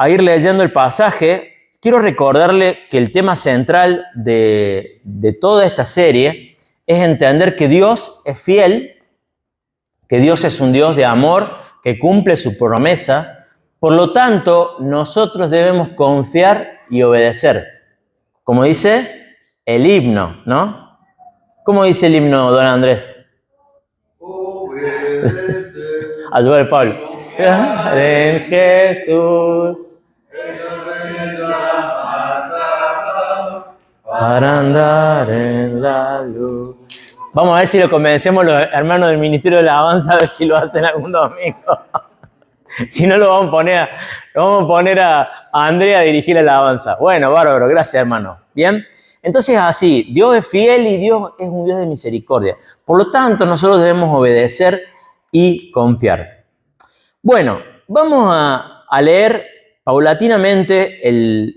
a ir leyendo el pasaje, quiero recordarle que el tema central de toda esta serie es entender que Dios es fiel, que Dios es un Dios de amor, que cumple su promesa. Por lo tanto, nosotros debemos confiar y obedecer. Como dice el himno, ¿no? ¿Cómo dice el himno, don Andrés? Ayúdale, Pablo. En Jesús. Para andar en la luz. Vamos a ver si lo convencemos los hermanos del Ministerio de la Alabanza, a ver si lo hacen algún domingo. Si no, lo vamos a poner a Andrea a dirigir la alabanza. Bueno, bárbaro, gracias, hermano. Bien, entonces así, Dios es fiel y Dios es un Dios de misericordia. Por lo tanto, nosotros debemos obedecer y confiar. Bueno, vamos a leer paulatinamente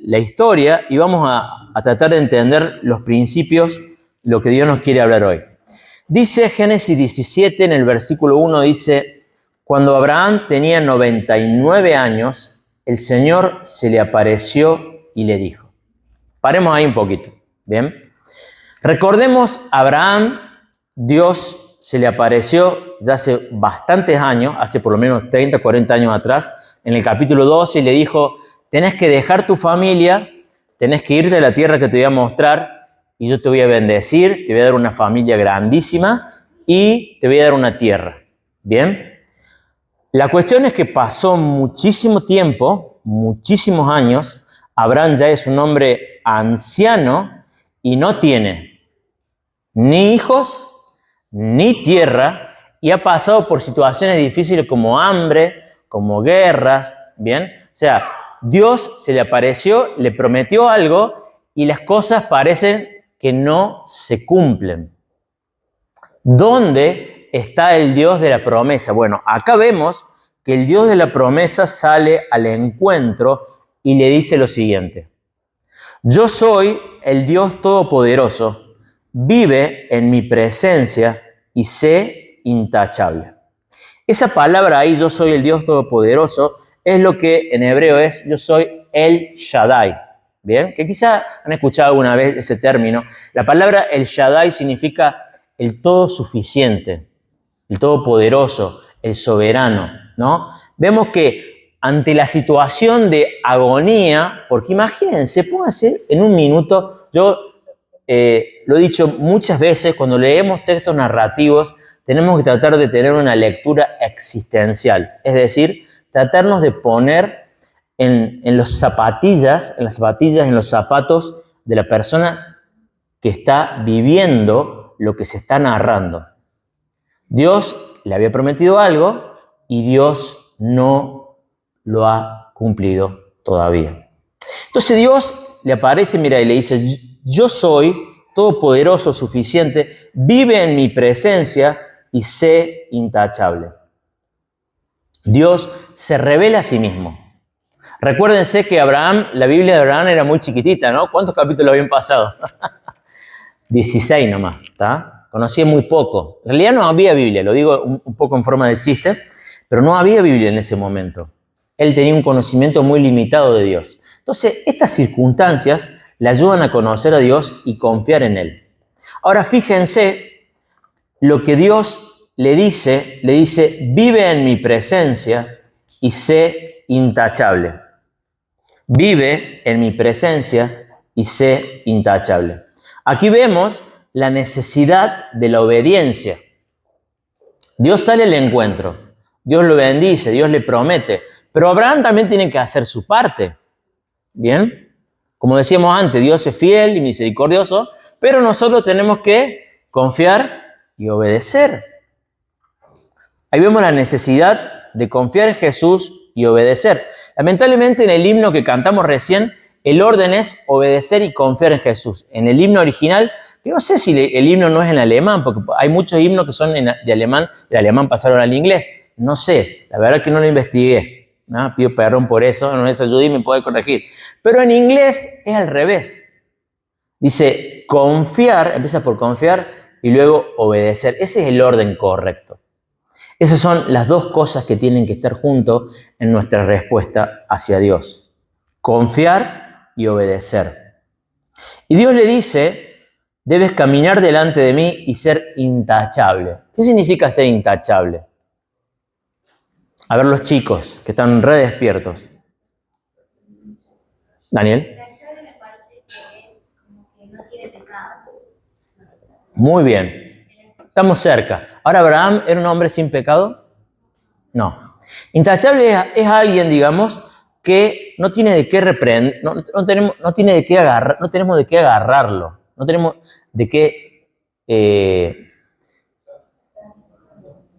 la historia y vamos a tratar de entender los principios, lo que Dios nos quiere hablar hoy. Dice Génesis 17, en el versículo 1, dice: cuando Abraham tenía 99 años, el Señor se le apareció y le dijo. Paremos ahí un poquito, ¿bien? Recordemos, Abraham, Dios se le apareció ya hace bastantes años, hace por lo menos 30, 40 años atrás, en el capítulo 12, y le dijo: tenés que dejar tu familia, tenés que irte a la tierra que te voy a mostrar, y yo te voy a bendecir, te voy a dar una familia grandísima y te voy a dar una tierra. ¿Bien? La cuestión es que pasó muchísimo tiempo, muchísimos años. Abraham ya es un hombre anciano y no tiene ni hijos ni tierra, y ha pasado por situaciones difíciles como hambre, como guerras. ¿Bien? O sea, Dios se le apareció, le prometió algo y las cosas parecen que no se cumplen. ¿Dónde está el Dios de la promesa? Bueno, acá vemos que el Dios de la promesa sale al encuentro y le dice lo siguiente: yo soy el Dios Todopoderoso, vive en mi presencia y sé intachable. Esa palabra ahí, yo soy el Dios Todopoderoso, es lo que en hebreo es yo soy El Shaddai. Bien, que quizá han escuchado alguna vez ese término. La palabra El Shaddai significa el todo suficiente, el todopoderoso, el soberano, ¿no? Vemos que ante la situación de agonía, porque imagínense, pónganse en un minuto, yo lo he dicho muchas veces, cuando leemos textos narrativos, tenemos que tratar de tener una lectura existencial, es decir, tratarnos de poner en las zapatillas, en los zapatos de la persona que está viviendo lo que se está narrando. Dios le había prometido algo y Dios no lo ha cumplido todavía. Entonces Dios le aparece, mira, y le dice: yo soy todopoderoso, suficiente, vive en mi presencia y sé intachable. Dios se revela a sí mismo. Recuérdense que Abraham, la Biblia de Abraham era muy chiquitita, ¿no? ¿Cuántos capítulos habían pasado? 16 nomás, ¿está? Conocía muy poco. En realidad no había Biblia, lo digo un poco en forma de chiste, pero no había Biblia en ese momento. Él tenía un conocimiento muy limitado de Dios. Entonces, estas circunstancias le ayudan a conocer a Dios y confiar en Él. Ahora, fíjense lo que Dios le dice, vive en mi presencia y sé intachable. Vive en mi presencia y sé intachable. Aquí vemos la necesidad de la obediencia. Dios sale al encuentro, Dios lo bendice, Dios le promete, pero Abraham también tiene que hacer su parte. ¿Bien? Como decíamos antes, Dios es fiel y misericordioso, pero nosotros tenemos que confiar y obedecer. Ahí vemos la necesidad de confiar en Jesús y obedecer. Lamentablemente en el himno que cantamos recién, el orden es obedecer y confiar en Jesús. En el himno original, yo no sé si el himno no es en alemán, porque hay muchos himnos que son de alemán pasaron al inglés. No sé, la verdad que no lo investigué, ¿no? Pido perdón por eso, no es ayuda y me puede corregir. Pero en inglés es al revés. Dice confiar, empieza por confiar y luego obedecer. Ese es el orden correcto. Esas son las dos cosas que tienen que estar juntos en nuestra respuesta hacia Dios. confiar y obedecer. Y Dios le dice, debes caminar delante de mí y ser intachable. ¿Qué significa ser intachable? A ver los chicos que están re despiertos. Daniel. Muy bien. Estamos cerca. Ahora, ¿Abraham era un hombre sin pecado? No. Intachable es alguien, digamos, que no tiene de qué reprender, no tenemos de qué agarrarlo. No tenemos de qué...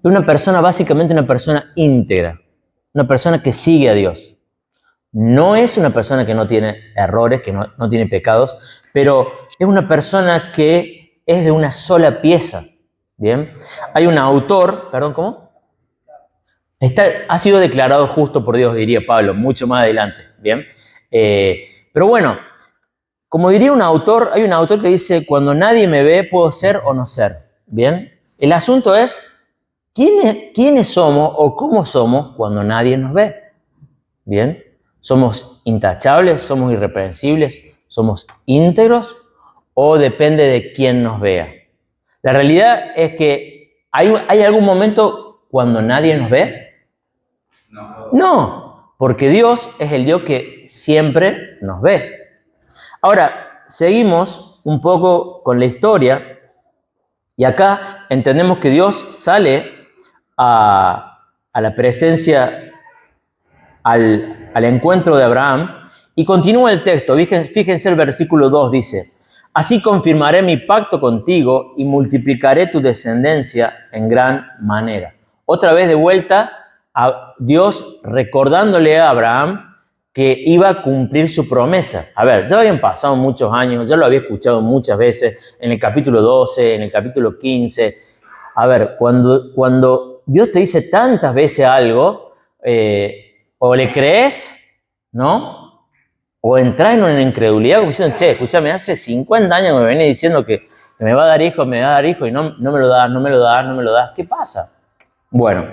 una persona, básicamente una persona íntegra. Una persona que sigue a Dios. No es una persona que no tiene errores, que no tiene pecados, pero es una persona que es de una sola pieza. ¿Bien? Hay un autor, perdón, ¿cómo? Ha sido declarado justo por Dios, diría Pablo, mucho más adelante. ¿Bien? Pero bueno, como diría un autor, hay un autor que dice, cuando nadie me ve, puedo ser o no ser. ¿Bien? El asunto es, ¿quiénes somos o cómo somos cuando nadie nos ve? ¿Bien? ¿Somos intachables? ¿Somos irreprensibles? ¿Somos íntegros? ¿O depende de quién nos vea? La realidad es que ¿hay algún momento cuando nadie nos ve? No, porque Dios es el Dios que siempre nos ve. Ahora, seguimos un poco con la historia y acá entendemos que Dios sale a la presencia, al encuentro de Abraham y continúa el texto. Fíjense el versículo 2 dice, así confirmaré mi pacto contigo y multiplicaré tu descendencia en gran manera. Otra vez de vuelta a Dios recordándole a Abraham que iba a cumplir su promesa. A ver, ya habían pasado muchos años, ya lo había escuchado muchas veces en el capítulo 12, en el capítulo 15. A ver, cuando Dios te dice tantas veces algo, o le crees, ¿no? O entras en una incredulidad como diciendo, che, escúchame, hace 50 años me venía diciendo que me va a dar hijo, y no me lo das. ¿Qué pasa? Bueno,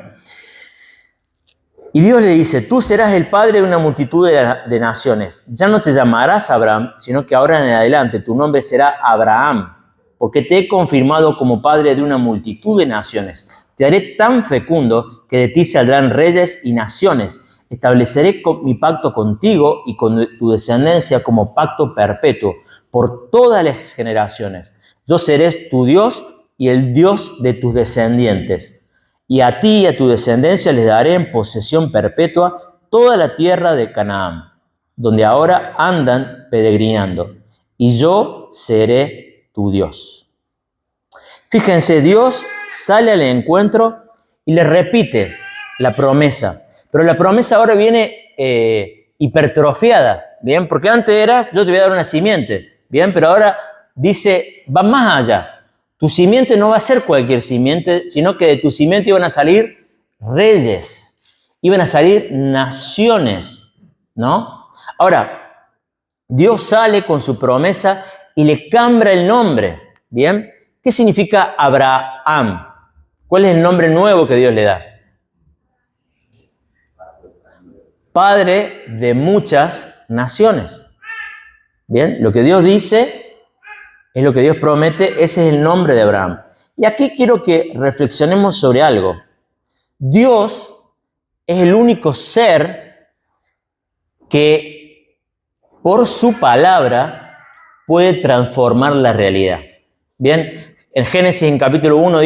y Dios le dice, tú serás el padre de una multitud de naciones. Ya no te llamarás Abraham, sino que ahora en adelante tu nombre será Abraham, porque te he confirmado como padre de una multitud de naciones. Te haré tan fecundo que de ti saldrán reyes y naciones. Estableceré mi pacto contigo y con tu descendencia como pacto perpetuo por todas las generaciones. Yo seré tu Dios y el Dios de tus descendientes. Y a ti y a tu descendencia les daré en posesión perpetua toda la tierra de Canaán, donde ahora andan peregrinando. Y yo seré tu Dios. Fíjense, Dios sale al encuentro y le repite la promesa. Pero la promesa ahora viene hipertrofiada, ¿bien? Porque antes eras, yo te voy a dar una simiente, ¿bien? Pero ahora dice, va más allá. Tu simiente no va a ser cualquier simiente, sino que de tu simiente iban a salir reyes, iban a salir naciones, ¿no? Ahora, Dios sale con su promesa y le cambia el nombre, ¿bien? ¿Qué significa Abraham? ¿Cuál es el nombre nuevo que Dios le da? Padre de muchas naciones. Bien, lo que Dios dice es lo que Dios promete, ese es el nombre de Abraham. Y aquí quiero que reflexionemos sobre algo. Dios es el único ser que por su palabra puede transformar la realidad. Bien, en Génesis en capítulo 1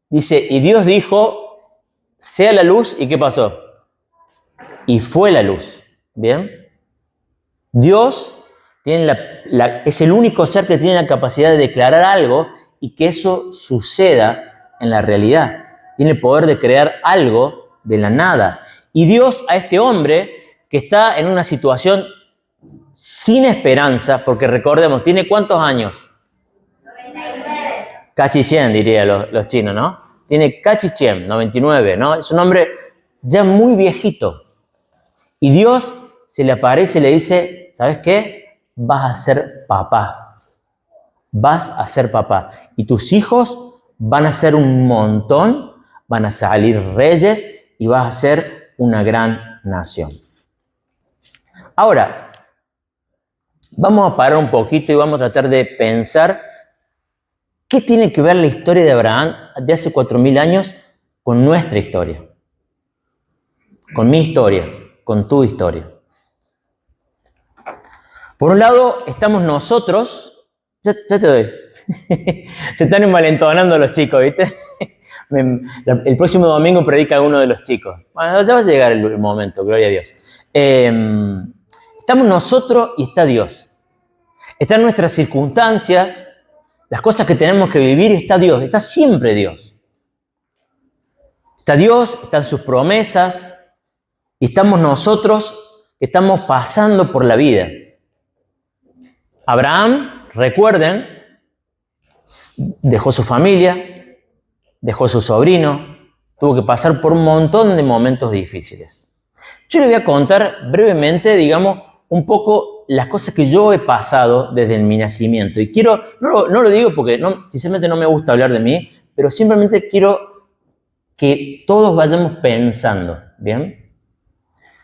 dice, y Dios dijo, sea la luz, ¿y qué pasó? Y fue la luz. Bien, Dios es el único ser que tiene la capacidad de declarar algo y que eso suceda en la realidad. Tiene el poder de crear algo de la nada. Y Dios a este hombre que está en una situación sin esperanza, porque recordemos, ¿tiene cuántos años? 99. Cachichén, dirían los chinos, ¿no? Tiene Cachichén, 99, ¿no? Es un hombre ya muy viejito. Y Dios se le aparece y le dice, ¿sabes qué? Vas a ser papá. Vas a ser papá. Y tus hijos van a ser un montón, van a salir reyes y vas a ser una gran nación. Ahora, vamos a parar un poquito y vamos a tratar de pensar qué tiene que ver la historia de Abraham de hace 4.000 años con nuestra historia, con mi historia, con tu historia. Por un lado, estamos nosotros, ya te doy, se están envalentonando los chicos, ¿viste? El próximo domingo predica uno de los chicos. Bueno, ya va a llegar el momento, gloria a Dios. Estamos nosotros y está Dios. Están nuestras circunstancias, las cosas que tenemos que vivir, y está Dios, está siempre Dios. Está Dios, están sus promesas, y estamos nosotros que estamos pasando por la vida. Abraham, recuerden, dejó su familia, dejó su sobrino, tuvo que pasar por un montón de momentos difíciles. Yo le voy a contar brevemente, digamos, un poco las cosas que yo he pasado desde mi nacimiento. Y quiero, no lo digo porque sinceramente no me gusta hablar de mí, pero simplemente quiero que todos vayamos pensando, ¿bien?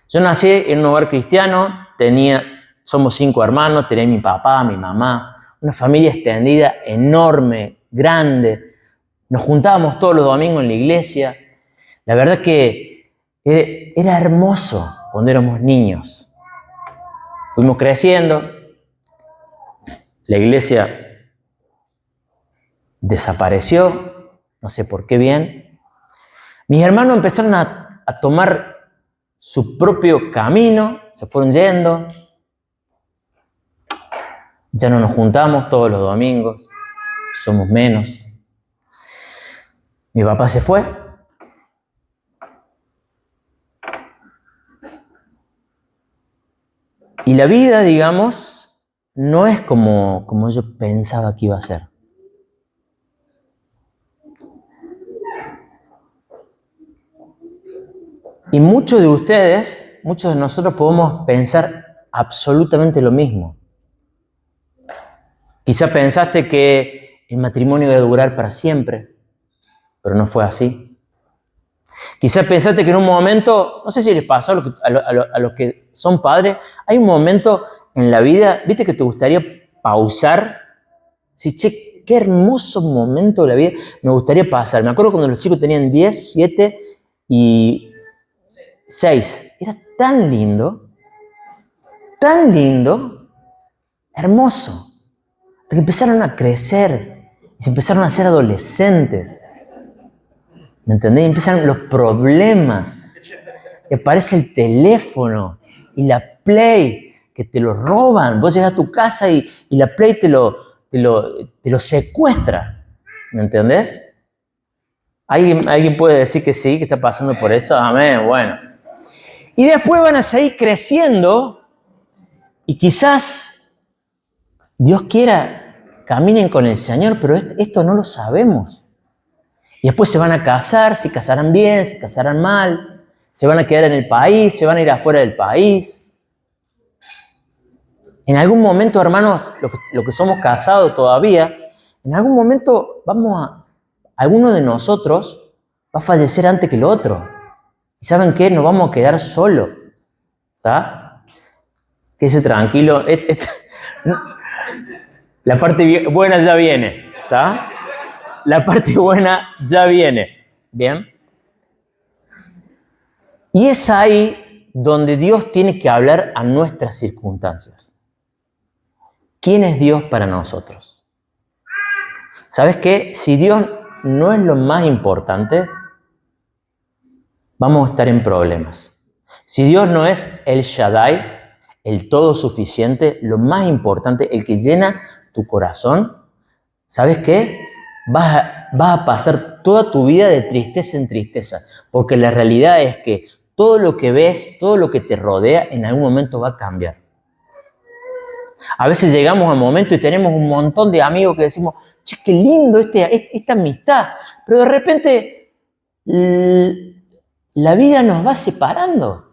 Yo nací en un hogar cristiano, somos 5 hermanos, tenía mi papá, mi mamá, una familia extendida, enorme, grande. Nos juntábamos todos los domingos en la iglesia. La verdad que era hermoso cuando éramos niños. Fuimos creciendo, la iglesia desapareció, no sé por qué bien. Mis hermanos empezaron a tomar su propio camino, se fueron yendo. Ya no nos juntamos todos los domingos, somos menos. Mi papá se fue. Y la vida, digamos, no es como yo pensaba que iba a ser. Y muchos de ustedes, muchos de nosotros podemos pensar absolutamente lo mismo. Quizá pensaste que el matrimonio iba a durar para siempre, pero no fue así. Quizá pensaste que en un momento, no sé si les pasó a los que son padres, hay un momento en la vida, ¿viste que te gustaría pausar? Sí, che, qué hermoso momento de la vida me gustaría pasar. Me acuerdo cuando los chicos tenían 10, 7 y 6. Era tan lindo, hermoso. Que empezaron a crecer y se empezaron a ser adolescentes. ¿Me entendés? Y empiezan los problemas. Y aparece el teléfono y la Play, que te lo roban. Vos llegás a tu casa y la Play te lo secuestra. ¿Me entendés? ¿Alguien puede decir que sí, que está pasando por eso? Amén, bueno. Y después van a seguir creciendo y quizás Dios quiera caminen con el Señor, pero esto no lo sabemos. Y después se van a casar, se casarán bien, se casarán mal, se van a quedar en el país, se van a ir afuera del país. En algún momento, hermanos, los que somos casados todavía, en algún momento alguno de nosotros va a fallecer antes que el otro. ¿Y saben qué? Nos vamos a quedar solos. ¿Está? Quédese tranquilo. La parte buena ya viene, ¿está? La parte buena ya viene, ¿bien? Y es ahí donde Dios tiene que hablar a nuestras circunstancias. ¿Quién es Dios para nosotros? ¿Sabes qué? Si Dios no es lo más importante, vamos a estar en problemas. Si Dios no es el Shaddai, el todo suficiente, lo más importante, el que llena tu corazón, ¿sabes qué? Vas a pasar toda tu vida de tristeza en tristeza, porque la realidad es que todo lo que ves, todo lo que te rodea, en algún momento va a cambiar. A veces llegamos a momentos y tenemos un montón de amigos que decimos, che, qué lindo esta amistad, pero de repente la vida nos va separando,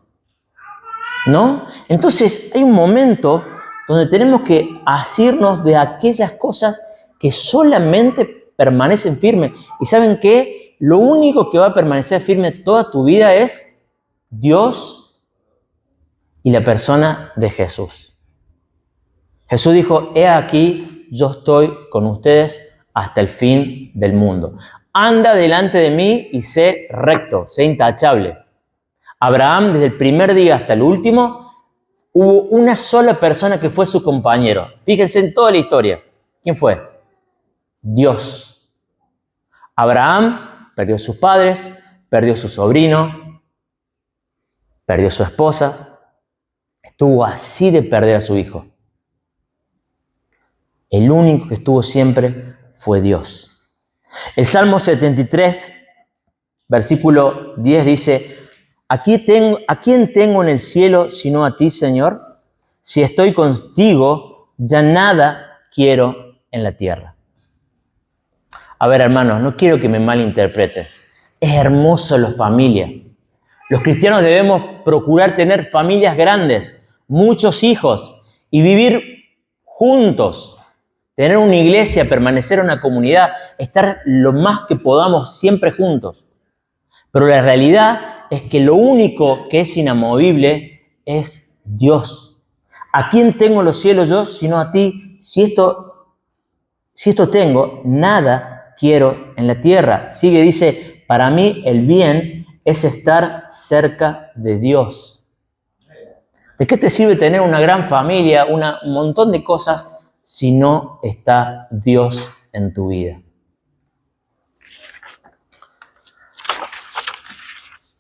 ¿no? Entonces hay un momento donde tenemos que asirnos de aquellas cosas que solamente permanecen firmes. ¿Y saben qué? Lo único que va a permanecer firme toda tu vida es Dios y la persona de Jesús. Jesús dijo, he aquí, yo estoy con ustedes hasta el fin del mundo. Anda delante de mí y sé recto, sé intachable. Abraham, desde el primer día hasta el último, hubo una sola persona que fue su compañero. Fíjense en toda la historia. ¿Quién fue? Dios. Abraham perdió a sus padres, perdió a su sobrino, perdió a su esposa. Estuvo así de perder a su hijo. El único que estuvo siempre fue Dios. El Salmo 73, versículo 10 dice, ¿a quién tengo en el cielo sino a ti, Señor? Si estoy contigo, ya nada quiero en la tierra. A ver, hermanos, no quiero que me malinterpreten. Es hermoso la familia. Los cristianos debemos procurar tener familias grandes, muchos hijos y vivir juntos. Tener una iglesia, permanecer en una comunidad, estar lo más que podamos siempre juntos. Pero la realidad es que lo único que es inamovible es Dios. ¿A quién tengo en los cielos yo, sino a ti? Si esto tengo, nada quiero en la tierra. Sigue, dice, para mí el bien es estar cerca de Dios. ¿De qué te sirve tener una gran familia, un montón de cosas, si no está Dios en tu vida?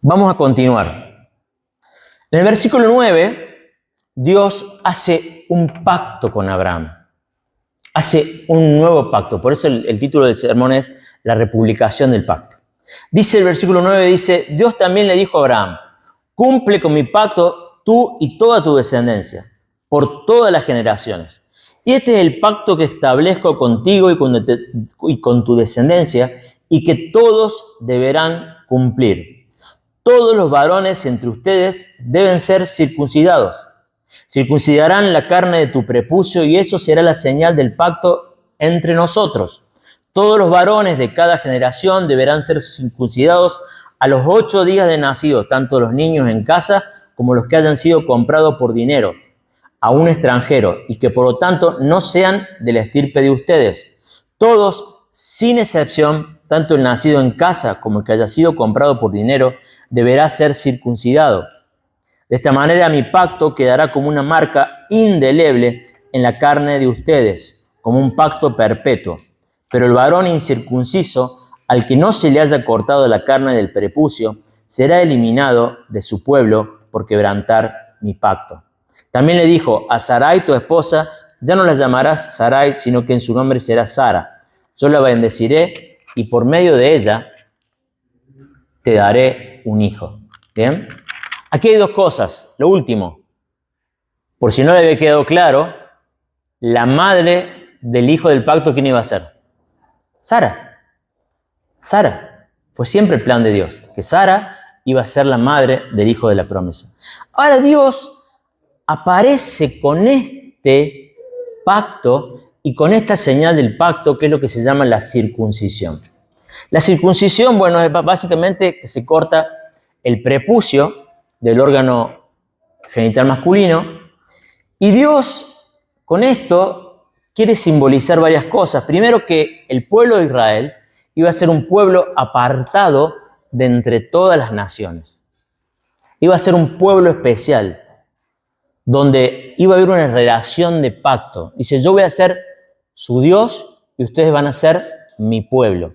Vamos a continuar. En el versículo 9, Dios hace un pacto con Abraham. Hace un nuevo pacto. Por eso el título del sermón es La republicación del pacto. Dice el versículo 9, dice, Dios también le dijo a Abraham, cumple con mi pacto tú y toda tu descendencia, por todas las generaciones. Y este es el pacto que establezco contigo y con tu descendencia, y que todos deberán cumplir. Todos los varones entre ustedes deben ser circuncidados. Circuncidarán la carne de tu prepucio, y eso será la señal del pacto entre nosotros. Todos los varones de cada generación deberán ser circuncidados a los 8 días de nacido, tanto los niños en casa como los que hayan sido comprados por dinero a un extranjero, y que por lo tanto no sean de la estirpe de ustedes. Todos, sin excepción, tanto el nacido en casa como el que haya sido comprado por dinero, deberá ser circuncidado. De esta manera mi pacto quedará como una marca indeleble en la carne de ustedes, como un pacto perpetuo. Pero el varón incircunciso, al que no se le haya cortado la carne del prepucio, será eliminado de su pueblo por quebrantar mi pacto. También le dijo, a Sarai tu esposa ya no la llamarás Sarai, sino que en su nombre será Sara. Yo la bendeciré y por medio de ella te daré un hijo. ¿Bien? Aquí hay 2 cosas. Lo último, por si no le había quedado claro, la madre del hijo del pacto, ¿quién iba a ser? Sara. Sara. Fue siempre el plan de Dios, que Sara iba a ser la madre del hijo de la promesa. Ahora Dios aparece con este pacto y con esta señal del pacto, que es lo que se llama la circuncisión. La circuncisión, bueno, es básicamente que se corta el prepucio del órgano genital masculino, y Dios con esto quiere simbolizar varias cosas. Primero, que el pueblo de Israel iba a ser un pueblo apartado de entre todas las naciones. Iba a ser un pueblo especial, donde iba a haber una relación de pacto. Dice, yo voy a ser su Dios y ustedes van a ser mi pueblo.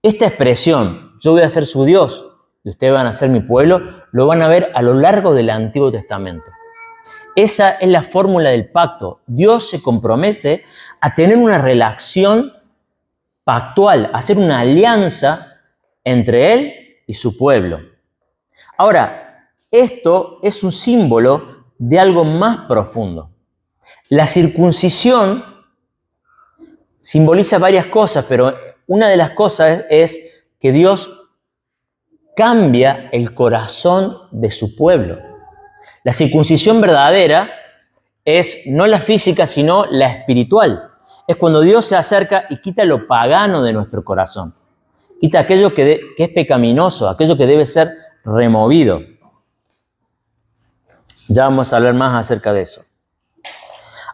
Esta expresión, yo voy a ser su Dios y ustedes van a ser mi pueblo, lo van a ver a lo largo del Antiguo Testamento. Esa es la fórmula del pacto. Dios se compromete a tener una relación pactual, a hacer una alianza entre Él y su pueblo. Ahora, esto es un símbolo de algo más profundo. La circuncisión simboliza varias cosas, pero una de las cosas es que Dios cambia el corazón de su pueblo. La circuncisión verdadera es no la física, sino la espiritual. Es cuando Dios se acerca y quita lo pagano de nuestro corazón. Quita aquello que es pecaminoso, aquello que debe ser removido. Ya vamos a hablar más acerca de eso.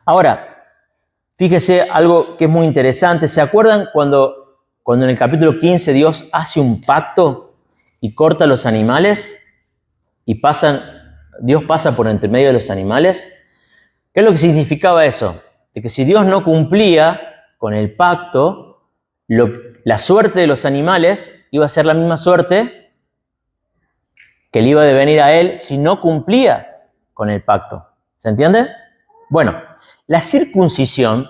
Ahora, fíjese algo que es muy interesante. ¿Se acuerdan cuando en el capítulo 15 Dios hace un pacto y corta a los animales? Y Dios pasa por entre medio de los animales. ¿Qué es lo que significaba eso? De que si Dios no cumplía con el pacto, la suerte de los animales iba a ser la misma suerte que le iba a devenir a él si no cumplía con el pacto. ¿Se entiende? Bueno, la circuncisión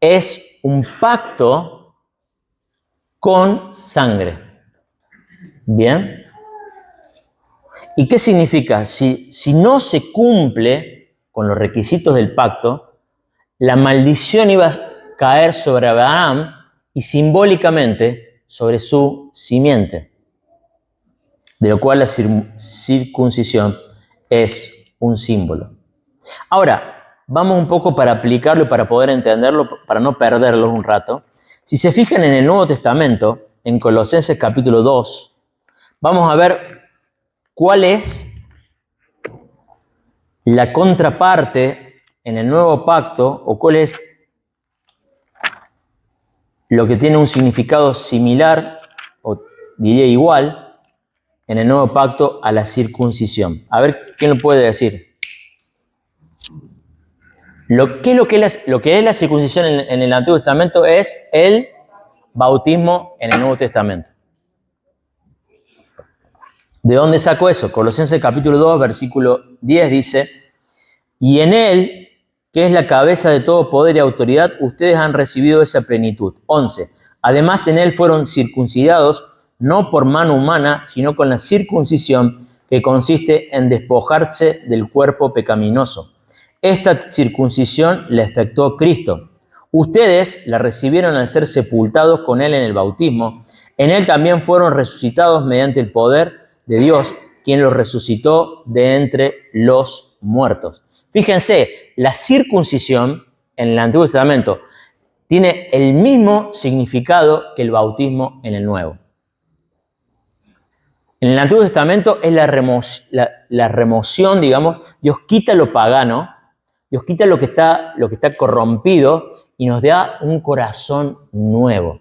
es un pacto con sangre. ¿Bien? ¿Y qué significa? Si no se cumple con los requisitos del pacto, la maldición iba a caer sobre Abraham y simbólicamente sobre su simiente, de lo cual la circuncisión es un símbolo. Ahora, vamos un poco para aplicarlo y para poder entenderlo, para no perderlo un rato. Si se fijan en el Nuevo Testamento, en Colosenses capítulo 2, vamos a ver cuál es la contraparte en el nuevo pacto, o cuál es lo que tiene un significado similar, o diría igual, en el nuevo pacto a la circuncisión. A ver, ¿quién lo puede decir? Lo que es la circuncisión en el Antiguo Testamento es el bautismo en el Nuevo Testamento. ¿De dónde sacó eso? Colosenses capítulo 2, versículo 10 dice: y en él, que es la cabeza de todo poder y autoridad, ustedes han recibido esa plenitud. 11. Además, en él fueron circuncidados, no por mano humana, sino con la circuncisión que consiste en despojarse del cuerpo pecaminoso. Esta circuncisión la efectuó Cristo. Ustedes la recibieron al ser sepultados con él en el bautismo. En él también fueron resucitados mediante el poder de Dios, quien los resucitó de entre los muertos. Fíjense, la circuncisión en el Antiguo Testamento tiene el mismo significado que el bautismo en el Nuevo. En el Antiguo Testamento es la remoción, digamos, Dios quita lo pagano, Dios quita lo que está corrompido y nos da un corazón nuevo.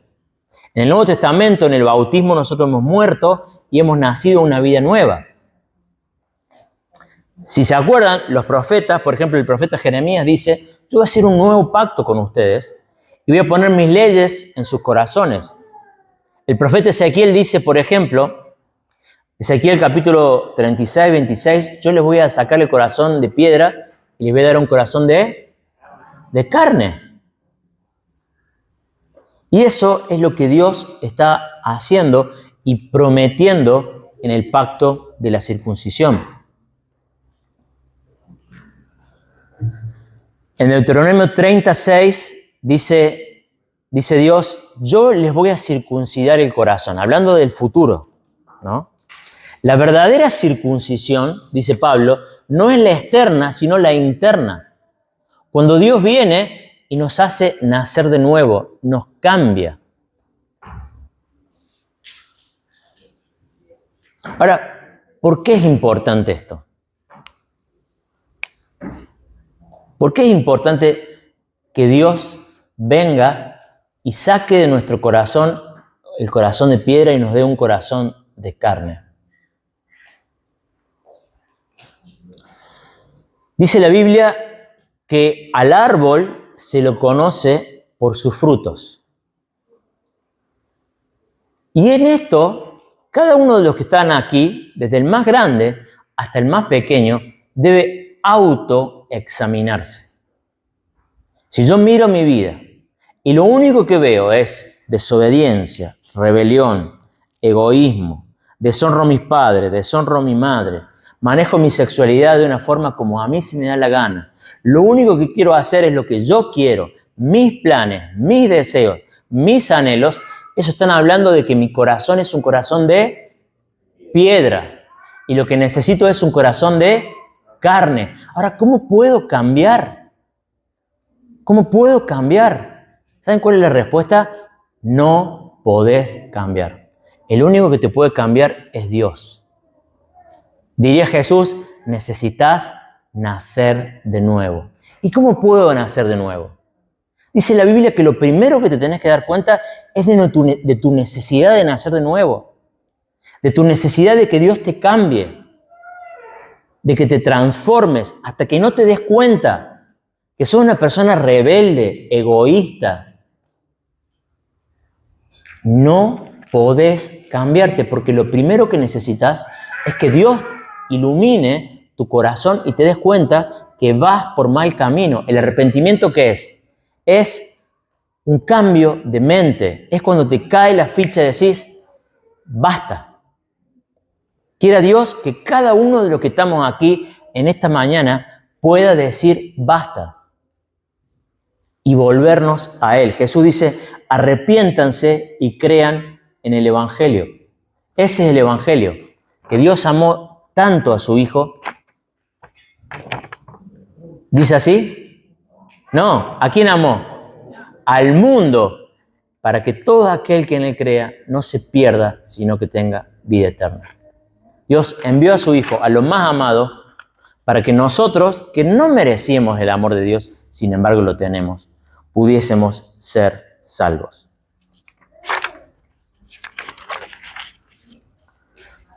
En el Nuevo Testamento, en el bautismo, nosotros hemos muerto y hemos nacido una vida nueva. Si se acuerdan, los profetas, por ejemplo, el profeta Jeremías dice: yo voy a hacer un nuevo pacto con ustedes y voy a poner mis leyes en sus corazones. El profeta Ezequiel dice, por ejemplo, Ezequiel capítulo 36, 26, yo les voy a sacar el corazón de piedra y les voy a dar un corazón de carne. Y eso es lo que Dios está haciendo y prometiendo en el pacto de la circuncisión. En Deuteronomio 36 dice Dios: yo les voy a circuncidar el corazón, hablando del futuro, ¿no? La verdadera circuncisión, dice Pablo, no es la externa, sino la interna. Cuando Dios viene y nos hace nacer de nuevo, nos cambia. Ahora, ¿por qué es importante esto? ¿Por qué es importante que Dios venga y saque de nuestro corazón el corazón de piedra y nos dé un corazón de carne? Dice la Biblia que al árbol se lo conoce por sus frutos. Y en esto, cada uno de los que están aquí, desde el más grande hasta el más pequeño, debe autoexaminarse. Si yo miro mi vida y lo único que veo es desobediencia, rebelión, egoísmo, deshonro a mis padres, deshonro a mi madre, manejo mi sexualidad de una forma como a mí se me da la gana, lo único que quiero hacer es lo que yo quiero, mis planes, mis deseos, mis anhelos, eso están hablando de que mi corazón es un corazón de piedra y lo que necesito es un corazón de carne. Ahora, ¿cómo puedo cambiar? ¿Cómo puedo cambiar? ¿Saben cuál es la respuesta? No podés cambiar. El único que te puede cambiar es Dios. Diría Jesús, necesitas nacer de nuevo. ¿Y cómo puedo nacer de nuevo? Dice la Biblia que lo primero que te tenés que dar cuenta es de tu necesidad de nacer de nuevo, de tu necesidad de que Dios te cambie, de que te transformes, hasta que no te des cuenta que sos una persona rebelde, egoísta. No podés cambiarte, porque lo primero que necesitas es que Dios ilumine tu corazón y te des cuenta que vas por mal camino. ¿El arrepentimiento qué es? Es un cambio de mente. Es cuando te cae la ficha y decís, basta. Quiera Dios que cada uno de los que estamos aquí en esta mañana pueda decir basta y volvernos a Él. Jesús dice, arrepiéntanse y crean en el Evangelio. Ese es el Evangelio, que Dios amó tanto a su Hijo. ¿Dice así? No, ¿a quién amó? Al mundo, para que todo aquel que en Él crea no se pierda, sino que tenga vida eterna. Dios envió a su Hijo, a lo más amado, para que nosotros, que no merecíamos el amor de Dios, sin embargo lo tenemos, pudiésemos ser salvos.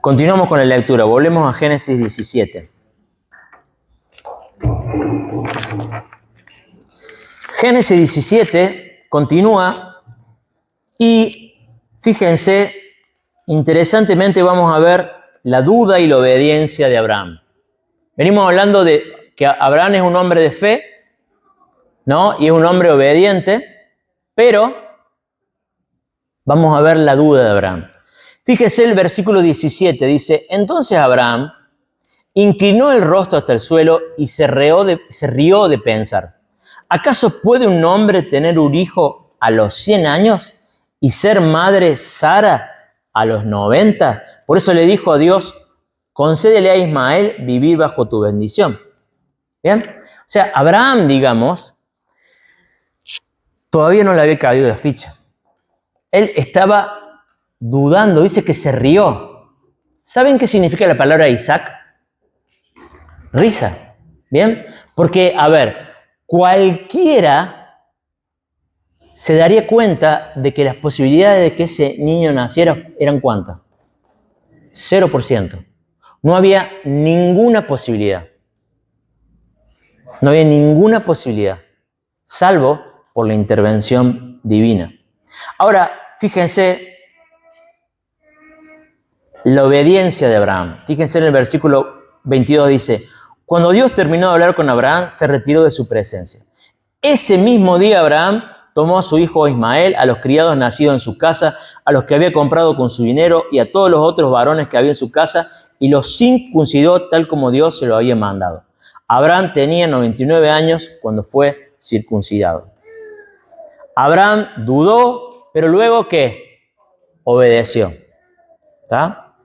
Continuamos con la lectura, volvemos a Génesis 17. Génesis 17 continúa y fíjense, interesantemente vamos a ver la duda y la obediencia de Abraham. Venimos hablando de que Abraham es un hombre de fe, ¿no? Y es un hombre obediente, pero vamos a ver la duda de Abraham. Fíjese el versículo 17, dice, entonces Abraham inclinó el rostro hasta el suelo y se rió de pensar, ¿acaso puede un hombre tener un hijo a los 100 años y ser madre Sara a los 90? Por eso le dijo a Dios, concédele a Ismael vivir bajo tu bendición. ¿Bien? O sea, Abraham, digamos, todavía no le había caído la ficha. Él estaba dudando, dice que se rió. ¿Saben qué significa la palabra Isaac? Risa. ¿Bien? Porque, a ver, cualquiera se daría cuenta de que las posibilidades de que ese niño naciera eran ¿cuántas? 0%. No había ninguna posibilidad. No había ninguna posibilidad, salvo por la intervención divina. Ahora, fíjense la obediencia de Abraham. Fíjense en el versículo 22 dice, cuando Dios terminó de hablar con Abraham, se retiró de su presencia. Ese mismo día Abraham tomó a su hijo Ismael, a los criados nacidos en su casa, a los que había comprado con su dinero y a todos los otros varones que había en su casa y los circuncidó tal como Dios se lo había mandado. Abraham tenía 99 años cuando fue circuncidado. Abraham dudó, pero luego ¿qué? Obedeció. ¿Está?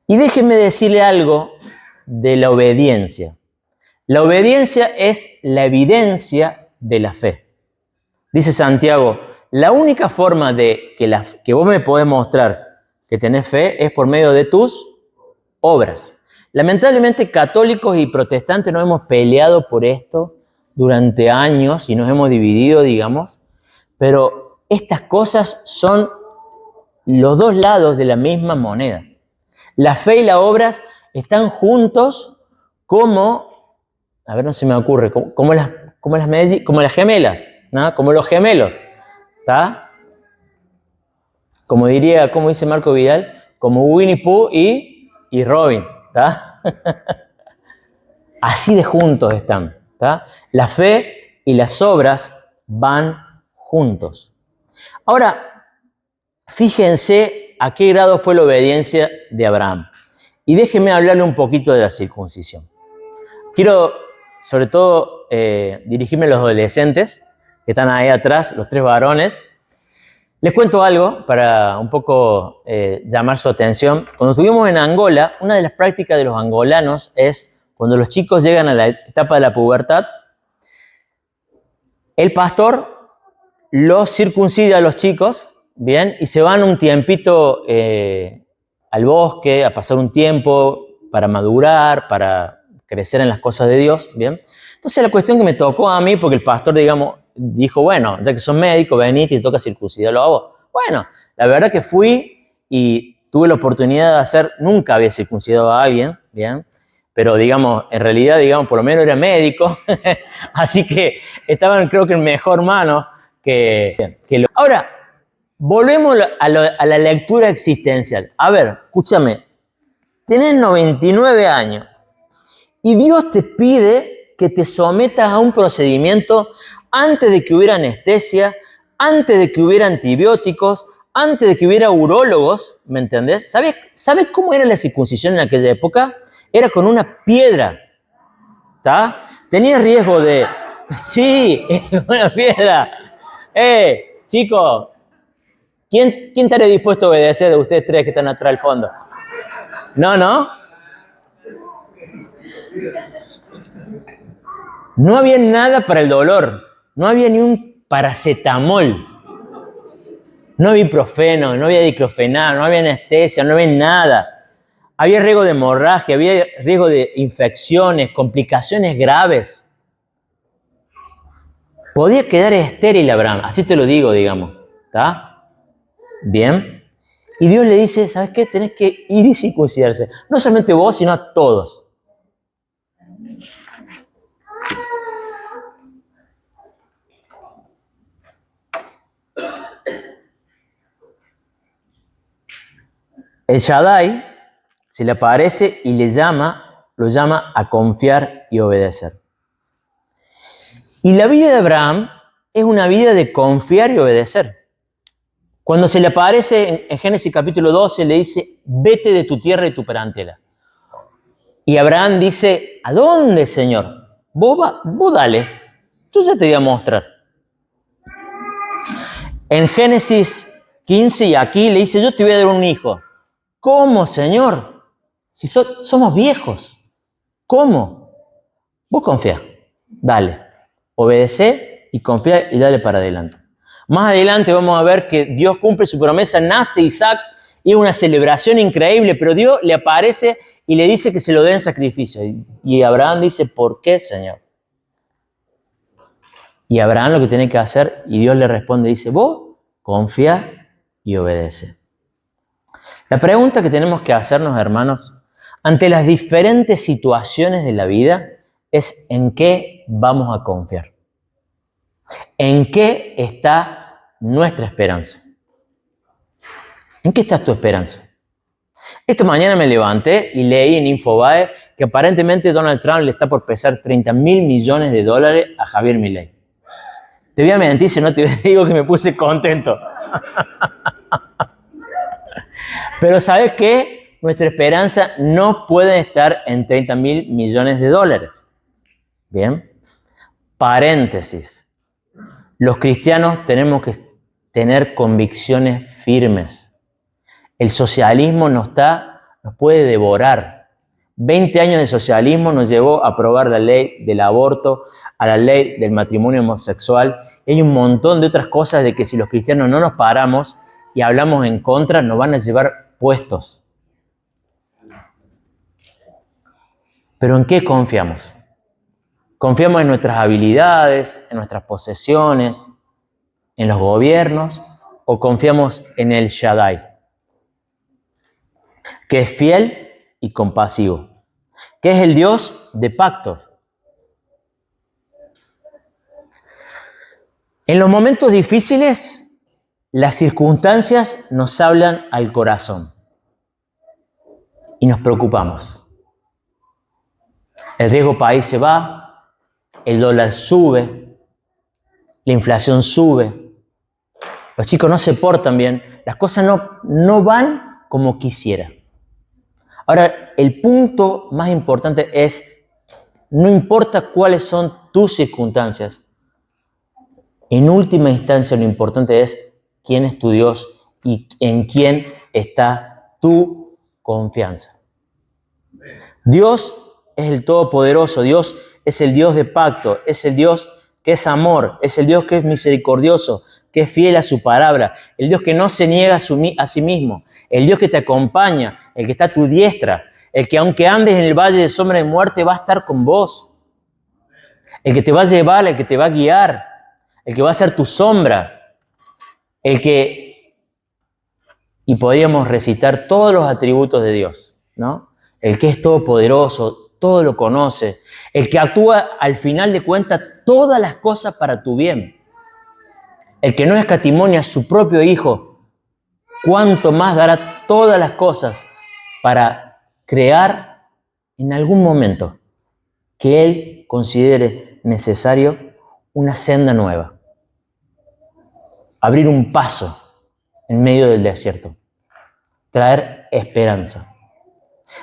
Y déjenme decirle algo de la obediencia. La obediencia es la evidencia de la fe. Dice Santiago, la única forma de que vos me podés mostrar que tenés fe es por medio de tus obras. Lamentablemente, católicos y protestantes nos hemos peleado por esto durante años y nos hemos dividido, digamos, pero estas cosas son los dos lados de la misma moneda. La fe y las obras están juntos como, a ver, no se me ocurre, como las gemelas, ¿no? Como los gemelos, ¿está? Como dice Marco Vidal, como Winnie Pooh y Robin, ¿está? Así de juntos están, ¿está? La fe y las obras van juntos. Ahora, fíjense a qué grado fue la obediencia de Abraham. Y déjenme hablarle un poquito de la circuncisión. Quiero, sobre todo, dirigirme a los adolescentes que están ahí atrás, los 3 varones. Les cuento algo para un poco llamar su atención. Cuando estuvimos en Angola, una de las prácticas de los angolanos es cuando los chicos llegan a la etapa de la pubertad, el pastor los circuncida a los chicos, bien, y se van un tiempito al bosque a pasar un tiempo para madurar, para crecer en las cosas de Dios, ¿bien? Entonces la cuestión que me tocó a mí, porque el pastor, digamos, dijo, bueno, ya que sos médico, venite y te toca circuncidarlo a vos. Bueno, la verdad que fui y tuve la oportunidad de hacer, nunca había circuncidado a alguien, ¿bien? Pero, digamos, en realidad, digamos, por lo menos era médico, así que estaban, creo que en mejor mano que lo... Ahora, volvemos a la lectura existencial. A ver, escúchame, tenés 99 años y Dios te pide que te sometas a un procedimiento antes de que hubiera anestesia, antes de que hubiera antibióticos, antes de que hubiera urólogos, ¿me entendés? ¿Sabes cómo era la circuncisión en aquella época? Era con una piedra, ¿está? Tenía riesgo de... Sí, una piedra. Chicos, ¿quién estaría dispuesto a obedecer de ustedes tres que están atrás del fondo? No, ¿no? No había nada para el dolor. No había ni un paracetamol. No había ibuprofeno, no había diclofenac, no había anestesia, no había nada. Había riesgo de hemorragia, había riesgo de infecciones, complicaciones graves. Podía quedar estéril Abraham, así te lo digo, digamos. ¿Está? Bien. Y Dios le dice, ¿sabes qué? Tenés que ir y circuncidarse. No solamente vos, sino a todos. El Shaddai se le aparece y lo llama a confiar y obedecer. Y la vida de Abraham es una vida de confiar y obedecer. Cuando se le aparece en Génesis capítulo 12, le dice, vete de tu tierra y tu parentela. Y Abraham dice, ¿a dónde, Señor? Vos dale, yo ya te voy a mostrar. En Génesis 15 y aquí le dice, yo te voy a dar un hijo. ¿Cómo, Señor? Si somos viejos. ¿Cómo? Vos confía, dale, obedece y confía y dale para adelante. Más adelante vamos a ver que Dios cumple su promesa, nace Isaac y es una celebración increíble, pero Dios le aparece y le dice que se lo dé en sacrificio. Y Abraham dice, ¿por qué, Señor? Y Abraham lo que tiene que hacer, y Dios le responde, dice, vos confía y obedece. La pregunta que tenemos que hacernos, hermanos, ante las diferentes situaciones de la vida, es en qué vamos a confiar. ¿En qué está nuestra esperanza? ¿En qué está tu esperanza? Esta mañana me levanté y leí en Infobae que aparentemente Donald Trump le está por pesar $30.000 millones a Javier Milei. Te voy a mentir si no te digo que me puse contento. Pero ¿sabes qué? Nuestra esperanza no puede estar en $30.000 millones. Bien. Paréntesis. Los cristianos tenemos que tener convicciones firmes. El socialismo nos puede devorar. 20 años de socialismo nos llevó a aprobar la ley del aborto, a la ley del matrimonio homosexual. Y hay un montón de otras cosas de que si los cristianos no nos paramos y hablamos en contra, nos van a llevar puestos. ¿Pero en qué confiamos? ¿Confiamos en nuestras habilidades, en nuestras posesiones, en los gobiernos? ¿O confiamos en el Shaddai, que es fiel y compasivo, que es el Dios de pactos? En los momentos difíciles, las circunstancias nos hablan al corazón y nos preocupamos. El riesgo país se va, el dólar sube, la inflación sube, los chicos no se portan bien, las cosas no van como quisiera. Ahora, el punto más importante es, no importa cuáles son tus circunstancias, en última instancia lo importante es quién es tu Dios y en quién está tu confianza. Dios es el Todopoderoso, Dios es el Dios de pacto, es el Dios que es amor, es el Dios que es misericordioso, que es fiel a su palabra, el Dios que no se niega a sí mismo, el Dios que te acompaña, el que está a tu diestra, El que aunque andes en el valle de sombra de muerte va a estar con vos. El que te va a llevar, el que te va a guiar, el que va a ser tu sombra, el que... Y podríamos recitar todos los atributos de Dios, ¿no? El que es todopoderoso, todo lo conoce, el que actúa al final de cuentas todas las cosas para tu bien, el que no escatimonia a su propio Hijo, cuánto más dará todas las cosas para crear en algún momento que Él considere necesario una senda nueva, abrir un paso en medio del desierto, traer esperanza.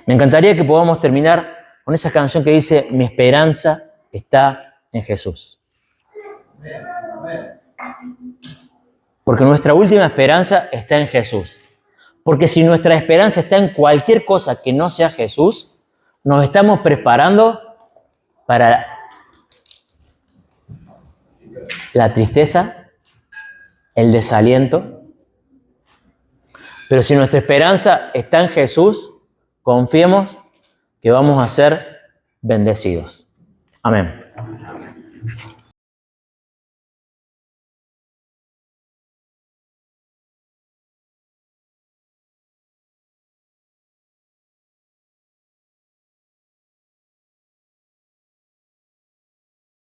Me encantaría que podamos terminar con esa canción que dice: mi esperanza está en Jesús. Porque nuestra última esperanza está en Jesús. Porque si nuestra esperanza está en cualquier cosa que no sea Jesús, nos estamos preparando para la tristeza, el desaliento. Pero si nuestra esperanza está en Jesús, confiemos que vamos a ser bendecidos. Amén.